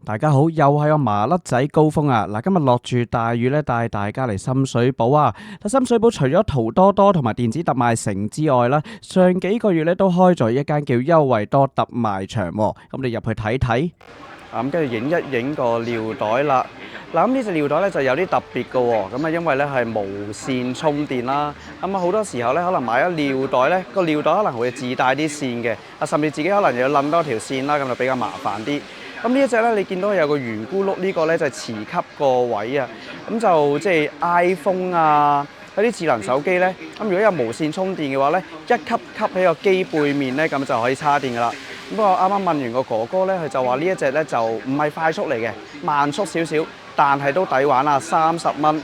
大家好，又係我麻甩仔高峰啊！嗱，今日落住大雨咧，帶大家嚟深水埗啊！深水埗除咗淘多多同埋電子特賣城之外啦，上幾個月咧都開咗一間叫優惠多特賣場喎，咁你入去睇睇。咁跟住影一影個尿袋啦。嗱，咁呢隻尿袋咧就有啲特別嘅喎，咁啊因為咧係無線充電啦，咁啊好多時候咧可能買咗尿袋咧，個尿袋可能會自帶啲線嘅，甚至自己可能要撚多條線啦，咁就比較麻煩啲。咁呢一隻咧，你見到有個圓咕碌呢個咧就係磁吸個位啊，咁就即係 iPhone 啊，嗰啲智能手機咧，咁如果有無線充電嘅話咧，一吸喺個機背面咧，咁就可以叉電噶啦。不過啱啱問完個哥哥咧，佢就話呢一隻咧就唔係快速嚟嘅，慢速少少，但係都抵玩啊，30蚊。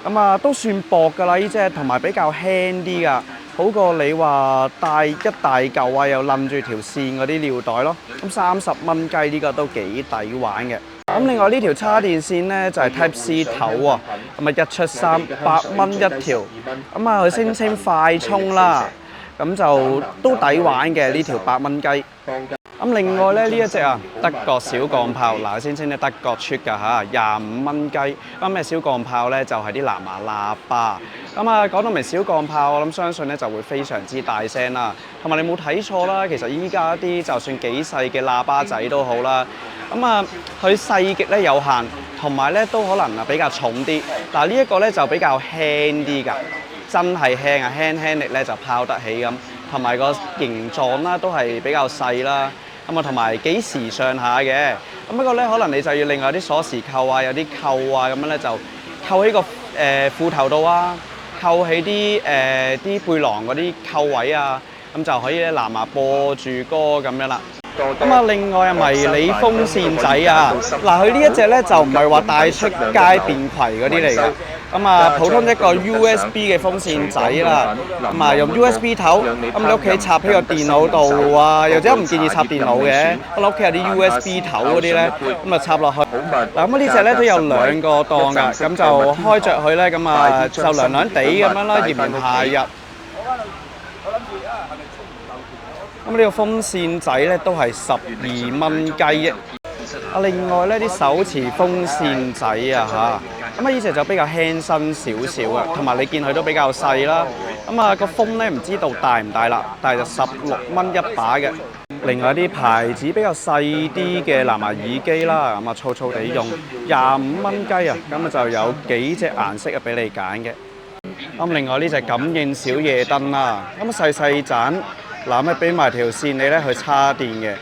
咁啊都算薄㗎啦呢隻，同埋比較輕啲㗎。好過你話帶一大嚿啊，又冧住條線嗰啲尿袋咯。咁30蚊雞呢個都幾抵玩嘅。咁另外呢條叉電線呢，就係 Type C 頭啊，咁啊一出300蚊一條。咁啊佢聲稱快充啦，咁就都抵玩嘅呢條8蚊雞。咁另外咧呢一隻啊德國小鋼炮，嗱聲稱咧德國出㗎嚇，25蚊雞。咁咩小鋼炮咧就係啲藍牙喇叭。咁啊講到明小鋼炮，我諗相信咧就會非常之大聲啦。同埋你冇睇錯啦，其實依家啲就算幾細嘅喇叭仔都好啦。咁啊佢細極咧有限，同埋咧都可能啊比較重啲。嗱呢一個咧就比較輕啲㗎，真係輕啊，輕力咧就拋得起咁。同埋個形狀啦都係比較細啦。咁啊，同埋幾時尚下嘅，咁不過咧，可能你就要另外啲鎖匙扣啊，有啲扣啊，咁樣咧就扣喺個褲頭度啊，扣喺啲背囊嗰啲扣位啊，咁就可以咧藍牙播住歌咁樣啦。咁啊，另外啊迷你風扇仔啊，嗱佢呢一隻咧就唔係話帶出街便攜嗰啲嚟嘅。咁啊，普通一個 USB 嘅風扇仔啦，咁啊用 USB 頭，咁你屋企插喺個電腦度啊，又或者唔建議插電腦嘅，我哋屋企有啲 USB 頭嗰啲咧，咁啊插落去。嗱咁呢隻咧都有2個檔㗎，咁就開着佢咧，咁啊就涼涼地咁樣啦，炎炎夏日。咁呢個風扇仔咧都係12蚊雞啫。另外咧啲手持風扇仔啊嚇，咁啊呢隻就比較輕身少少啊，同埋你見佢都比較細啦。咁啊個風咧唔知道大唔大啦，但係就16蚊一把嘅。另外啲牌子比較細啲嘅藍牙耳機啦，咁啊粗粗地用25蚊雞啊，咁啊就有幾隻顏色啊俾你揀嘅。咁另外呢隻感應小夜燈啦，咁細細盞，嗱咁俾埋條線你咧去叉電嘅。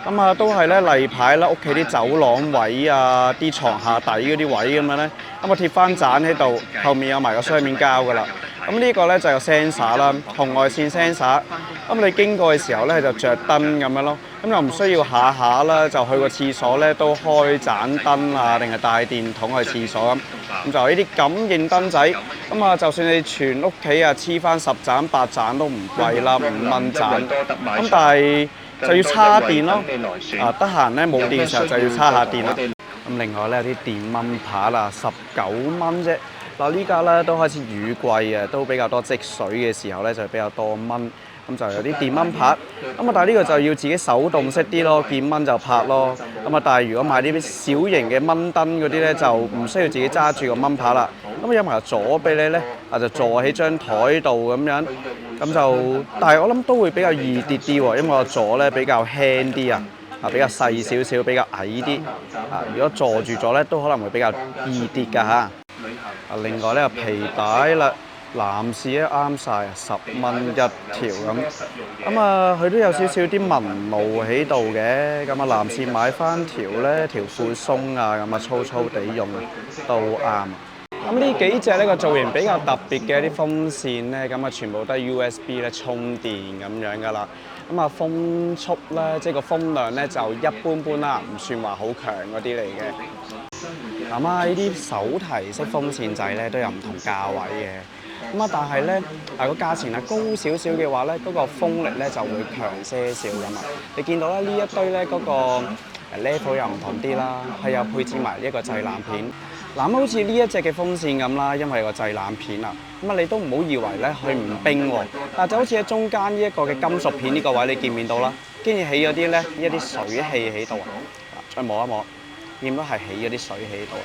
咁啊，都係咧例牌啦，屋企啲走廊位啊，啲床下底嗰啲位咁樣咧，咁啊貼翻盞喺度，後面有埋個雙面膠噶啦。咁呢個咧就有 sensor 啦，紅外線 sensor。咁你經過嘅時候咧就着燈咁樣咯，咁又唔需要下下啦，就去個廁所咧都開盞燈啊，定係帶電筒去廁所咁。咁就呢啲感應燈仔，咁啊就算你全屋企啊黐翻10盞8盞都唔貴啦，5蚊盞。咁但係就要叉電咯，得閒咧冇電嘅時候就要叉下電啦。咁另外咧有啲電蚊拍啦，19蚊啫。嗱呢家咧都開始雨季啊，都比較多積水嘅時候咧就比較多蚊，咁就有啲電蚊拍。咁啊但係呢個就要自己手動式啲咯，見蚊就拍咯。咁啊但係如果買啲小型嘅蚊燈嗰啲咧就唔需要自己揸住個蚊拍啦。咁有埋個座俾你咧，就坐喺張台度咁樣。咁就，但係我諗都會比較易跌啲喎，因為個座咧比較輕啲啊，比較細少少，比較矮啲。如果坐住咗咧，都可能會比較易跌㗎嚇。另外呢個皮帶啦，男士咧啱晒10蚊一條咁。咁啊，佢都有少少啲紋路喺度嘅。咁啊，男士買翻條咧條褲鬆啊，咁啊粗粗地用都啱。咁呢幾隻呢個造型比較特別嘅啲風扇咧，咁啊全部都係 USB 咧充電咁樣噶啦。咁啊風速咧，即係個風量咧就一般般啦，唔算話好強嗰啲嚟嘅。咁啊呢啲手提式風扇仔咧都有唔同價位嘅。咁啊但係咧個價錢係高少少嘅話咧，嗰個風力咧就會強些少噶嘛。你見到咧呢一堆咧嗰個level 又唔同啲啦，係有配置埋一個製冷片。嗱咁好似呢一隻嘅風扇咁啦，因為個製冷片啊，咁啊你都唔好以為咧佢唔冰喎，但就好似喺中間呢一個嘅金屬片呢個位，你見唔見到啦？跟住起咗啲咧一啲水氣喺度啊，再摸一摸，見到係起咗啲水喺度。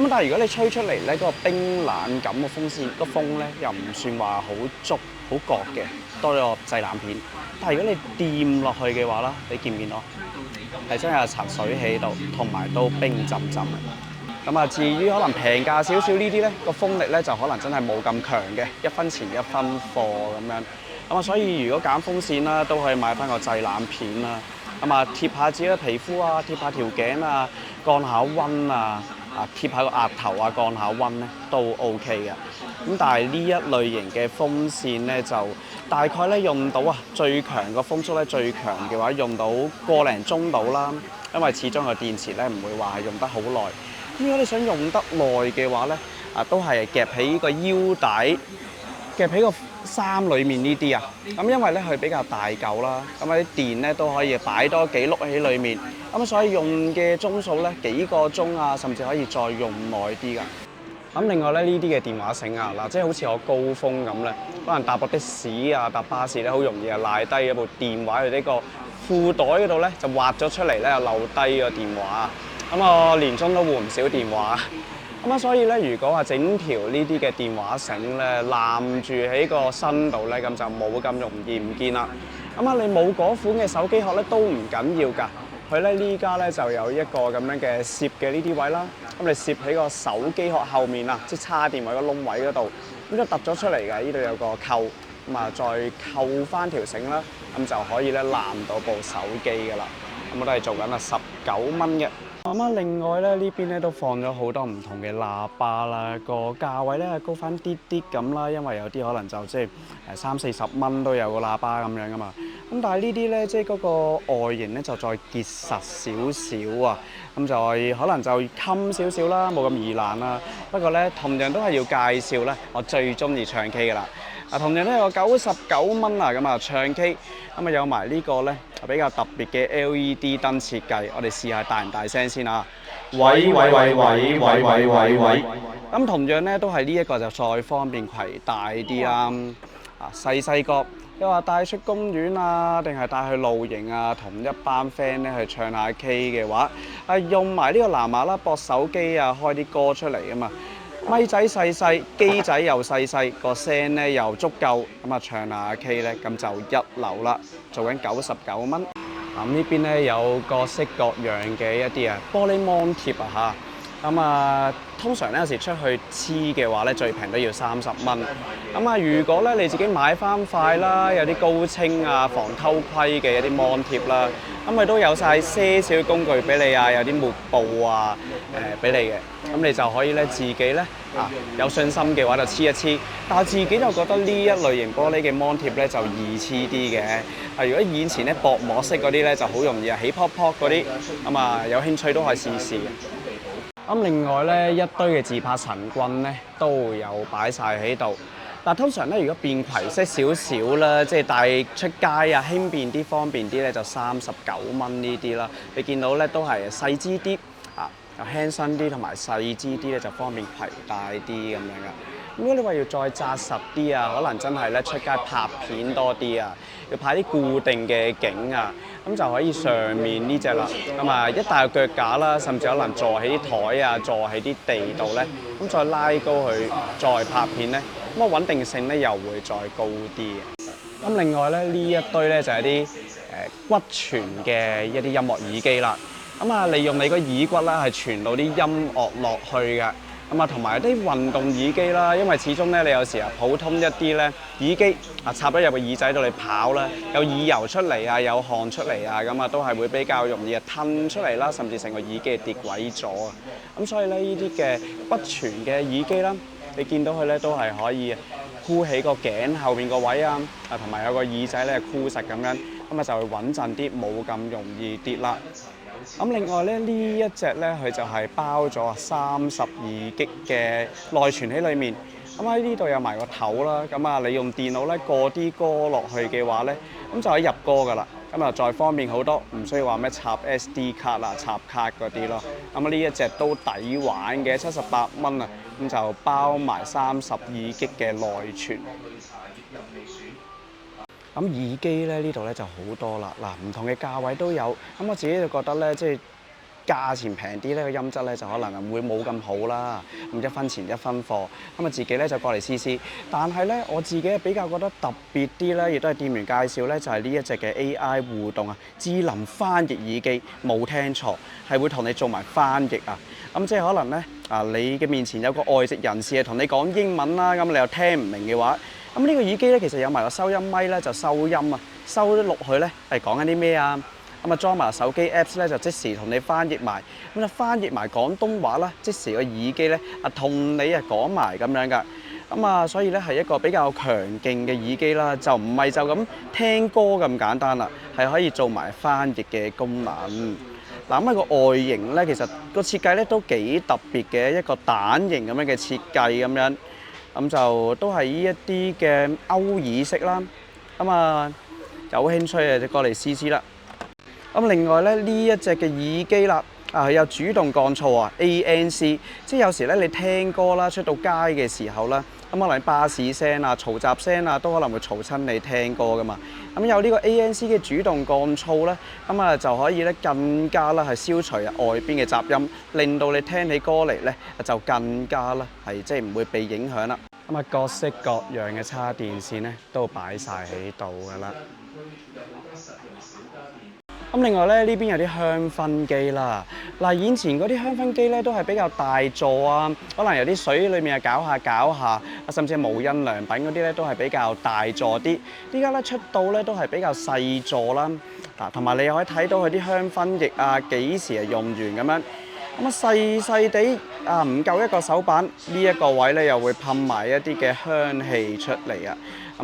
咁但係如果你吹出嚟咧，嗰個冰冷感嘅風扇，個風咧又唔算話好足、好焗嘅，多咗個製冷片。但係如果你掂落去嘅話啦，你見唔見到？係真係有層水喺度，同埋都冰浸浸嘅。咁啊，至於可能平價少少呢啲咧，個風力咧就可能真係冇咁強嘅，1分錢1分貨咁樣。咁啊，所以如果揀風扇啦，都可以買翻個製冷片啦。咁啊，貼下自己嘅皮膚啊，貼下條頸啊，降下溫啊，貼下個額頭啊，降下溫咧都 OK 嘅。咁但係呢一類型嘅風扇咧，就大概咧用到最強個風速咧，最強嘅話用到個零鐘到啦。因為始終個電池咧唔會話係用得好耐。咁如果你想用得耐嘅話咧，都係夾喺個腰帶，夾喺個衫裡面呢啲啊。咁因為咧佢比較大嚿啦，咁啲電咧都可以擺多幾碌喺裡面。咁所以用嘅鐘數咧幾個鐘啊，甚至可以再用耐啲㗎。咁另外咧呢啲嘅電話繩啊，嗱即係好似我高峰咁咧，可能搭部的士啊、搭巴士咧，好容易賴低嗰部電話喺呢個褲袋嗰度咧，就滑咗出嚟咧，又漏低個電話。咁我年中都換唔少電話。咁所以咧，如果話整條呢啲嘅電話繩咧攬住喺個身度咧，咁就冇咁容易唔見啦。你冇嗰款嘅手機殼咧都唔緊要㗎。佢咧呢家咧就有一個咁樣嘅攝嘅呢啲位啦，咁你攝喺個手機殼後面啊，即係叉電位個窿位嗰度，咁就突咗出嚟嘅。呢度有個扣，再扣翻條繩啦，咁就可以咧攬到部手機㗎啦。咁我都係做緊19蚊嘅。另外咧呢邊咧都放咗好多唔同嘅喇叭啦，個價位咧高翻啲啲咁啦，因為有啲可能就即係30-40蚊都有個喇叭咁樣噶嘛。咁但係呢啲咧即係嗰個外形咧就再結實少少啊，咁就可能就襟少少啦，冇咁易爛啦。不過咧同樣都係要介紹咧，我最中意唱 K 噶啦。同樣咧有99蚊啊，咁唱 K，咁有埋呢個咧比較特別嘅 LED 燈設計，我哋試下大唔大聲先啊！喂！咁同樣咧都係呢一個就再方便攜帶啲啦。細個你話帶出公園啊，定係帶去露營啊，同一班 friend 咧去唱下 K 嘅話，用埋呢個藍牙啦，駁手機啊，開啲歌出嚟啊嘛。咪仔細細，機仔又細細，個聲咧又足夠，唱下 K 咧咁就一流啦。做緊99蚊。呢邊咧有各式各樣嘅一啲玻璃芒貼啊嚇。通常咧有時出去黐嘅話咧，最平都要30蚊。如果咧你自己買翻塊啦，有啲高清啊、防偷窺嘅一啲芒貼啦，佢都有晒些少工具俾你啊，有啲抹布啊俾你嘅。咁你就可以咧自己咧有信心嘅話就黐一黐。但係自己就覺得呢一類型玻璃嘅芒貼咧就易黐啲嘅。如果以前咧薄膜式嗰啲咧就好容易起泡泡嗰啲。有興趣都可以試試。另外咧，一堆嘅自拍神棍咧都有擺晒喺度。但通常咧，如果便攜式少少啦，即係帶出街啊，輕便啲、方便啲咧，就39蚊呢啲啦。你見到咧都係細支啲又輕身啲，同埋細支啲咧就方便攜帶啲咁樣噶。如果你話要再紮實啲啊，可能真係咧出街拍片多啲啊，要拍啲固定嘅景啊，咁就可以上面呢隻啦。一帶個腳架啦，甚至可能坐喺啲台啊，坐喺啲地度咧，咁再拉高佢再拍片咧，穩定性咧又會再高啲嘅。另外咧呢一堆咧就係啲骨傳嘅一啲音樂耳機啦。利用你個耳骨啦，係傳到啲音樂落去嘅。同埋啲運動耳機啦，因為始終咧你有時普通一啲咧耳機插咗入個耳仔度你跑啦，有耳油出嚟啊，有汗出嚟啊，都係會比較容易褪出嚟啦，甚至成個耳機跌毀咗啊。所以咧呢啲嘅骨傳嘅耳機啦，你見到佢咧都係可以箍起個頸後面個位啊，同埋有個耳仔咧箍實咁樣，就會穩陣啲，冇咁容易跌啦。另外咧呢一隻咧佢就係包咗32GB嘅內存喺裏面。喺呢度有埋個頭啦。你用電腦咧過啲歌落去嘅話咧，就可以入歌噶啦。再方便好多，唔需要話咩插 SD 卡啊、插卡嗰啲咯。呢一隻都抵玩嘅，78蚊啊。就包埋32GB嘅內存。耳機咧呢度咧就好多啦，唔同嘅價位都有。我自己就覺得咧，即係價錢平啲咧，個音質咧就可能會冇咁好啦。咁一分錢一分貨，咁啊自己咧就過嚟試試。但係咧我自己比較覺得特別啲咧，亦都係店員介紹咧，就係呢一隻嘅 AI 互動啊，智能翻譯耳機，冇聽錯，係會同你做埋翻譯啊。咁即係可能咧你嘅面前有個外籍人士係同你講英文啦，咁你又聽唔明嘅話，咁呢個耳機咧其實有埋個收音咪咧，就收音啊，收咗落去咧係講緊啲咩啊？咁啊裝埋手機 Apps 咧，就即時同你翻譯埋，咁就翻譯埋廣東話啦，即時個耳機咧同你講埋咁樣噶。咁所以咧係一個比較強勁嘅耳機啦，就唔係就咁聽歌咁簡單啦，係可以做埋翻譯嘅功能。嗱，咁個外形咧，其實個設計咧都幾特別嘅，一個蛋形咁樣嘅設計咁樣，咁就都係呢一啲嘅歐耳式啦。有興趣就過嚟試試啦。咁另外咧呢一隻嘅耳機啦，有主動降噪啊 ANC， 即係有時咧你聽歌啦，出到街嘅時候啦，咁可能巴士聲啊、嘈雜聲啊，都可能會嘈親你聽歌噶嘛。咁有呢個 ANC 嘅主動降噪咧，就可以咧更加啦係消除外邊嘅雜音，令到你聽起歌嚟咧就更加啦係即係唔會被影響啦。各式各樣嘅插電線咧都擺晒喺度噶啦。另外咧，呢邊有啲香薰機啦。以前嗰啲香薰機咧都係比較大座啊，可能有啲水裏面搞下，甚至係無印良品嗰啲咧都係比較大座啲。依家咧出到咧都係比較細座啦。同埋你又可以睇到佢啲香薰液幾時係用完咁樣。細地唔夠一個手板，呢一個位咧又會噴埋一啲嘅香氣出嚟啊！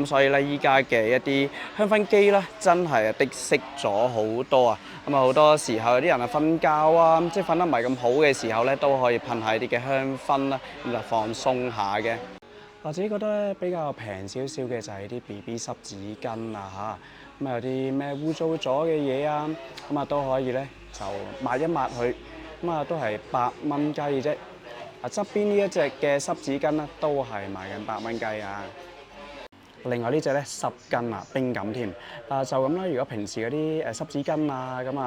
所以咧，依家嘅一啲香薰機咧，真係的識咗好多啊！好多時候有啲人瞓覺啊，即係瞓得唔係咁好嘅時候咧，都可以噴下啲嘅香薰啦，咁就放鬆下嘅。我自己覺得咧比較平少少嘅就係啲 BB 濕紙巾啊有啲咩污糟咗嘅嘢啊，都可以咧就抹一抹佢。都係8蚊雞啫。側邊呢一隻嘅濕紙巾咧，都係賣緊8蚊雞啊。另外呢隻咧濕巾冰感添。就咁啦。如果平時嗰啲濕紙巾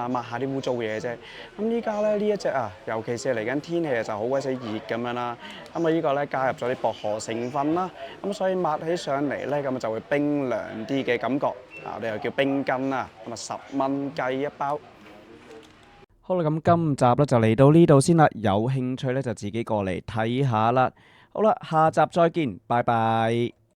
抹下啲污糟嘢啫。依家咧呢一隻尤其是嚟緊天氣就好鬼死熱咁樣啦。呢個咧加入咗啲薄荷成分啦。所以抹起上嚟咧就會冰涼啲嘅感覺。我哋又叫冰巾啦。10蚊雞一包。好啦，咁今集咧就嚟到呢度先啦。有興趣咧就自己過嚟睇下啦。好啦，下集再見，拜拜。